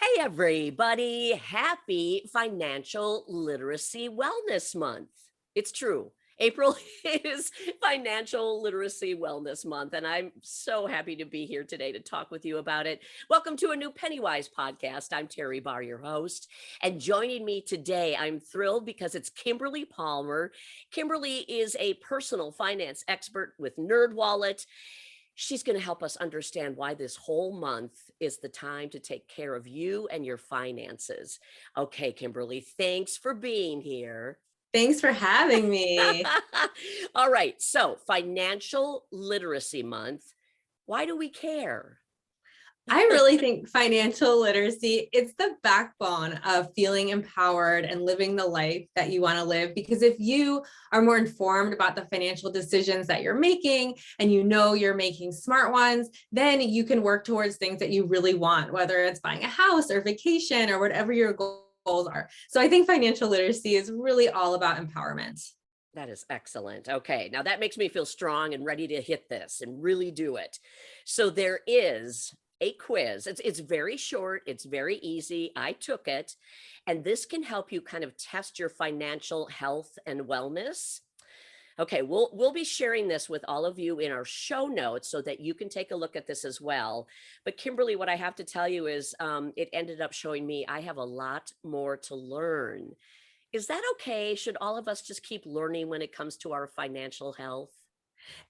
Hey, everybody. Happy Financial Literacy Wellness Month. It's true. April is Financial Literacy Wellness Month, and I'm so happy to be here today to talk with you about it. Welcome to a new PennyWise podcast. I'm Teri Barr, your host, and joining me today, I'm thrilled because it's Kimberly Palmer. Kimberly is a personal finance expert with NerdWallet. She's going to help us understand why this whole month is the time to take care of you and your finances. Okay, Kimberly, thanks for being here. Thanks for having me. All right. So, Financial Literacy Month. Why do we care? I really think financial literacy, it's the backbone of feeling empowered and living the life that you want to live. Because if you are more informed about the financial decisions that you're making and you know you're making smart ones, then you can work towards things that you really want, whether it's buying a house or vacation or whatever your goals are. So I think financial literacy is really all about empowerment. That is excellent. Okay. Now that makes me feel strong and ready to hit this and really do it. So there is a quiz. It's very short, it's very easy. I took it, and this can help you kind of test your financial health and wellness. Okay, we'll be sharing this with all of you in our show notes so that you can take a look at this as well. But Kimberly, what I have to tell you is it ended up showing me I have a lot more to learn. Is that okay? Should all of us just keep learning when it comes to our financial health?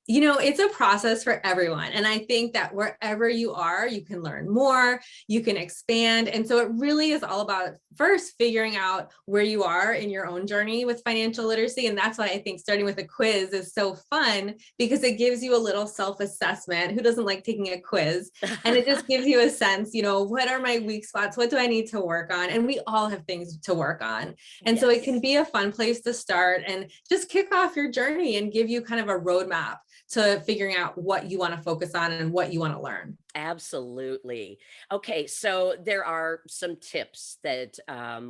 It's a process for everyone. And I think that wherever you are, you can learn more, you can expand. And so it really is all about first figuring out where you are in your own journey with financial literacy. And that's why I think starting with a quiz is so fun, because it gives you a little self-assessment. Who doesn't like taking a quiz? And it just gives you a sense, what are my weak spots? What do I need to work on? And we all have things to work on. And so it can be a fun place to start and just kick off your journey and give you kind of a roadmap to figuring out what you want to focus on and what you want to learn. Absolutely. Okay, so there are some tips that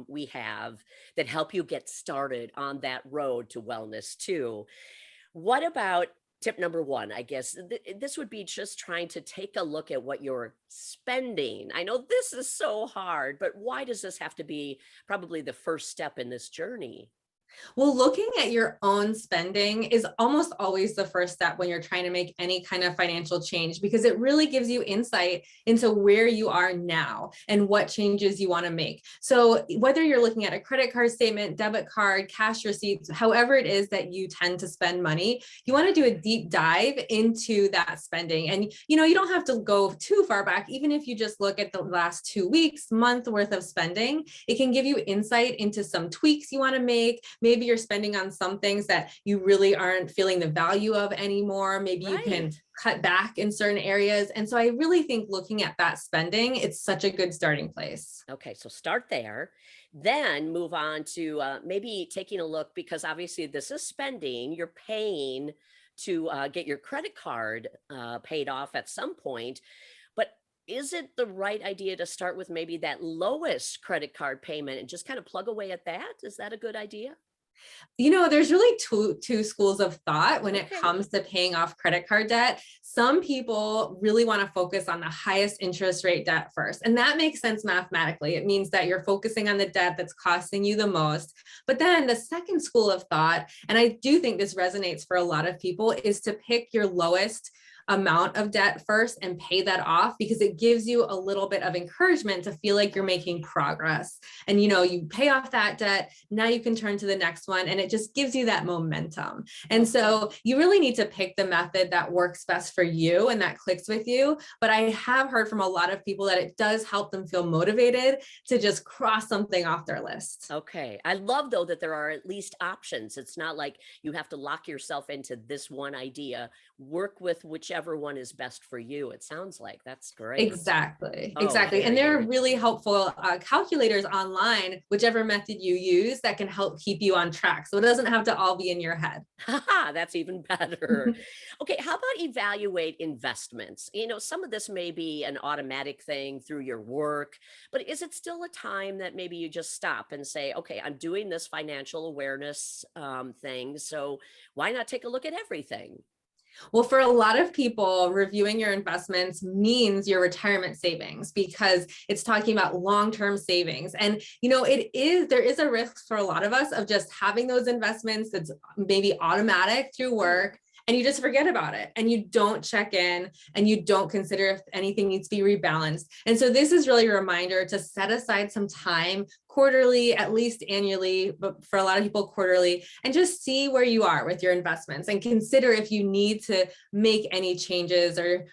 we have that help you get started on that road to wellness too. What about tip number one? I guess this would be just trying to take a look at what you're spending. I know this is so hard, but why does this have to be probably the first step in this journey? Well, looking at your own spending is almost always the first step when you're trying to make any kind of financial change, because it really gives you insight into where you are now and what changes you want to make. So whether you're looking at a credit card statement, debit card, cash receipts, however it is that you tend to spend money, you want to do a deep dive into that spending. And, you don't have to go too far back. Even if you just look at the last 2 weeks, month worth of spending, it can give you insight into some tweaks you want to make. Maybe you're spending on some things that you really aren't feeling the value of anymore. Maybe you can cut back in certain areas. And so I really think looking at that spending, it's such a good starting place. Okay, so start there, then move on to maybe taking a look, because obviously this is spending. You're paying to get your credit card paid off at some point. But is it the right idea to start with maybe that lowest credit card payment and just kind of plug away at that? Is that a good idea? There's really two schools of thought when it Okay. comes to paying off credit card debt. Some people really want to focus on the highest interest rate debt first. And that makes sense mathematically. It means that you're focusing on the debt that's costing you the most. But then the second school of thought, and I do think this resonates for a lot of people, is to pick your lowest amount of debt first and pay that off, because it gives you a little bit of encouragement to feel like you're making progress. And you pay off that debt, now you can turn to the next one, and it just gives you that momentum. And so you really need to pick the method that works best for you and that clicks with you. But I have heard from a lot of people that it does help them feel motivated to just cross something off their list. Okay. I love, though, that there are at least options. It's not like you have to lock yourself into this one idea. Work with whichever one is best for you. It sounds like that's great. Exactly. Oh, Exactly. And very there are good. really helpful calculators online, whichever method you use, that can help keep you on track. So it doesn't have to all be in your head. Haha, that's even better. Okay, how about evaluate investments? Some of this may be an automatic thing through your work, but is it still a time that maybe you just stop and say, okay, I'm doing this financial awareness thing, so why not take a look at everything? Well, for a lot of people, reviewing your investments means your retirement savings because it's talking about long-term savings. And, there is a risk for a lot of us of just having those investments that's maybe automatic through work. And you just forget about it and you don't check in and you don't consider if anything needs to be rebalanced. And so this is really a reminder to set aside some time quarterly, at least annually, but for a lot of people quarterly, and just see where you are with your investments and consider if you need to make any changes or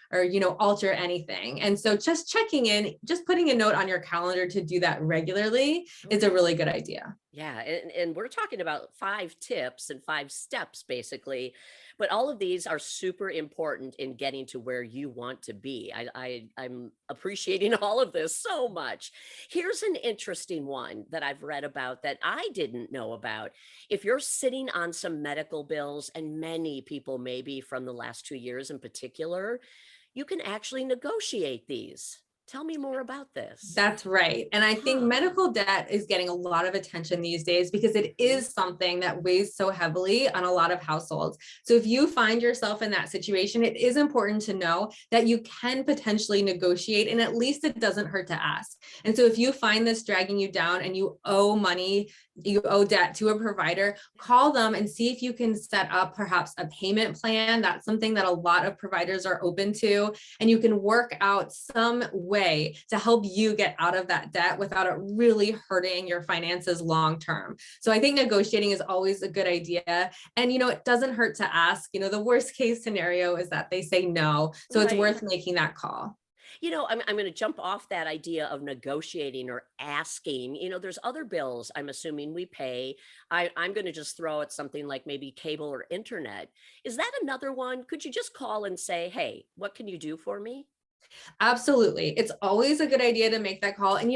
alter anything. And so just checking in, just putting a note on your calendar to do that regularly is a really good idea. Yeah, and we're talking about 5 tips and 5 steps basically, but all of these are super important in getting to where you want to be. I'm appreciating all of this so much. Here's an interesting one that I've read about that I didn't know about. If you're sitting on some medical bills, and many people maybe from the last 2 years in particular, you can actually negotiate these. Tell me more about this. That's right. And I think Huh. medical debt is getting a lot of attention these days because it Mhm. is something that weighs so heavily on a lot of households. So if you find yourself in that situation, it is important to know that you can potentially negotiate, and at least it doesn't hurt to ask. And so if you find this dragging you down and you owe money, you owe debt to a provider, call them and see if you can set up perhaps a payment plan. That's something that a lot of providers are open to, and you can work out some way to help you get out of that debt without it really hurting your finances long term. So I think negotiating is always a good idea. And, it doesn't hurt to ask. The worst case scenario is that they say no. So it's Right. worth making that call. I'm going to jump off that idea of negotiating or asking. There's other bills I'm assuming we pay. I'm going to just throw at something like maybe cable or internet. Is that another one? Could you just call and say, hey, what can you do for me? Absolutely. It's always a good idea to make that call. And,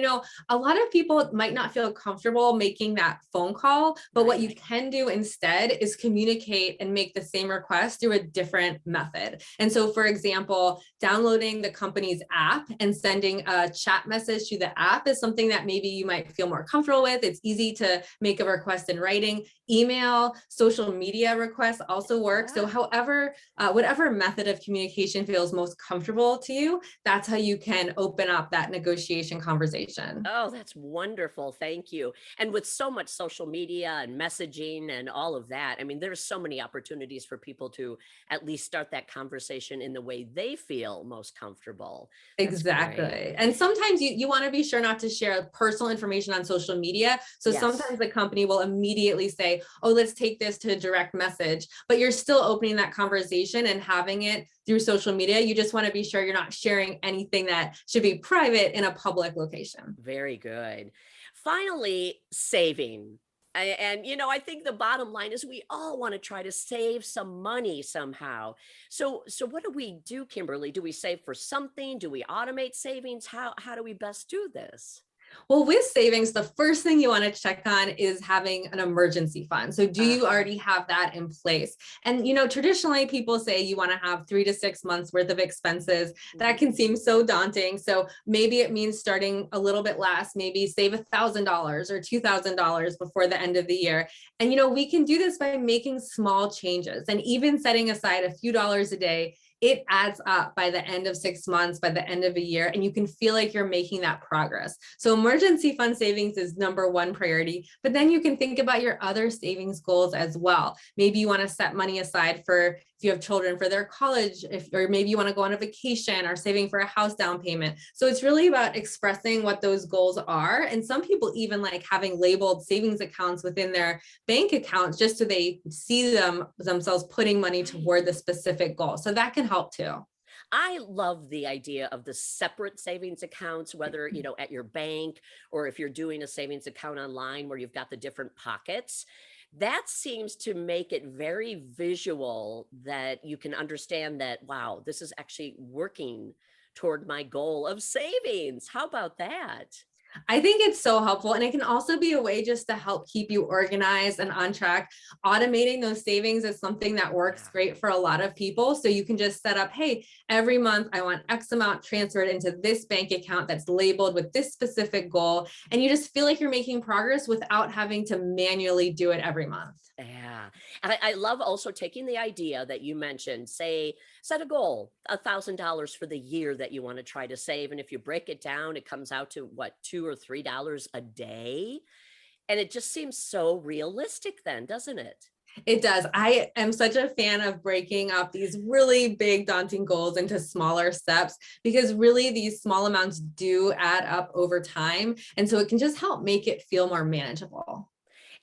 a lot of people might not feel comfortable making that phone call, but what you Right. can do instead is communicate and make the same request through a different method. And so, for example, downloading the company's app and sending a chat message to the app is something that maybe you might feel more comfortable with. It's easy to make a request in writing. Email, social media requests also work. So, Yeah. whatever method of communication feels most comfortable to you, that's how you can open up that negotiation conversation. Oh, that's wonderful. Thank you. And with so much social media and messaging and all of that, I mean, there's so many opportunities for people to at least start that conversation in the way they feel most comfortable. That's great. Exactly. And sometimes you want to be sure not to share personal information on social media. So Yes. sometimes the company will immediately say, oh, let's take this to direct message, but you're still opening that conversation and having it through social media. You just want to be sure you're not sharing anything that should be private in a public location. Very good. Finally, saving. I think the bottom line is we all want to try to save some money somehow. So what do we do, Kimberly? Do we save for something? Do we automate savings? How do we best do this? Well, with savings, the first thing you want to check on is having an emergency fund. So, do you Uh-huh. already have that in place? And, traditionally people say you want to have 3 to 6 months worth of expenses. That Mhm. can seem so daunting. So, maybe it means starting a little bit less, maybe save $1,000 or $2,000 before the end of the year. And, we can do this by making small changes and even setting aside a few dollars a day. It adds up by the end of 6 months, by the end of a year, and you can feel like you're making that progress. So emergency fund savings is number one priority, but then you can think about your other savings goals as well. Maybe you want to set money aside for if you have children for their college, or maybe you want to go on a vacation or saving for a house down payment. So it's really about expressing what those goals are. And some people even like having labeled savings accounts within their bank accounts just so they see themselves putting money Right. toward the specific goal. So that can help too. I love the idea of the separate savings accounts, whether, at your bank or if you're doing a savings account online where you've got the different pockets. That seems to make it very visual that you can understand that, wow, this is actually working toward my goal of savings. How about that? I think it's so helpful. And it can also be a way just to help keep you organized and on track. Automating those savings is something that works Yeah. great for a lot of people. So you can just set up, hey, every month I want X amount transferred into this bank account that's labeled with this specific goal. And you just feel like you're making progress without having to manually do it every month. Yeah. And I love also taking the idea that you mentioned, say, set a goal, $1,000 for the year that you want to try to save. And if you break it down, it comes out to what, $2 or $3 a day? And it just seems so realistic then, doesn't it? It does. I am such a fan of breaking up these really big, daunting goals into smaller steps because really these small amounts do add up over time. And so it can just help make it feel more manageable.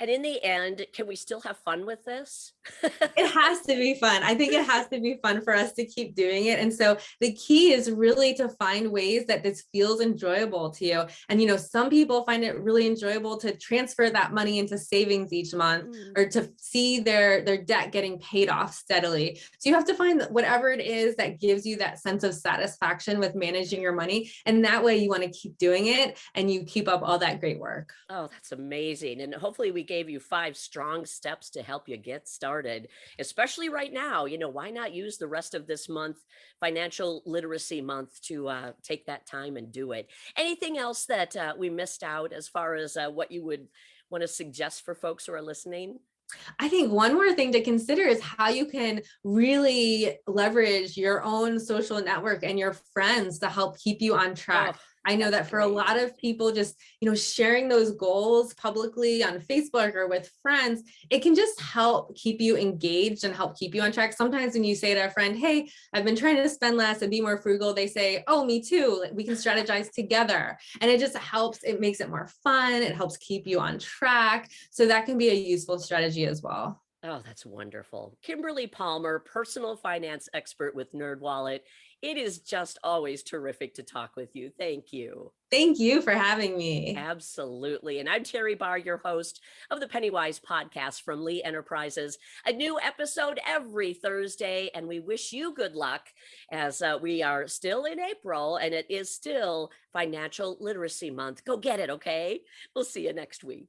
And in the end, can we still have fun with this? It has to be fun. I think it has to be fun for us to keep doing it. And so the key is really to find ways that this feels enjoyable to you. And, some people find it really enjoyable to transfer that money into savings each month Mm. or to see their debt getting paid off steadily. So you have to find whatever it is that gives you that sense of satisfaction with managing your money. And that way you want to keep doing it and you keep up all that great work. Oh, that's amazing. And hopefully we gave you 5 strong steps to help you get started, especially right now. Why not use the rest of this month, financial literacy month, to take that time and do it? Anything else that we missed out as far as what you would want to suggest for folks who are listening? I think one more thing to consider is how you can really leverage your own social network and your friends to help keep you on Oh, track. I know that's that for a great. lot of people, just, sharing those goals publicly on Facebook or with friends, it can just help keep you engaged and help keep you on track. Sometimes when you say to a friend, hey, I've been trying to spend less and be more frugal, they say, oh, me too. Like, we can strategize together. And it just helps. It makes it more fun. It helps keep you on track. So that can be a useful strategy as well. Oh, that's wonderful. Kimberly Palmer, personal finance expert with NerdWallet. It is just always terrific to talk with you. Thank you. Thank you for having me. Absolutely. And I'm Teri Barr, your host of the PennyWise podcast from Lee Enterprises. A new episode every Thursday. And we wish you good luck as we are still in April and it is still Financial Literacy Month. Go get it, okay? We'll see you next week.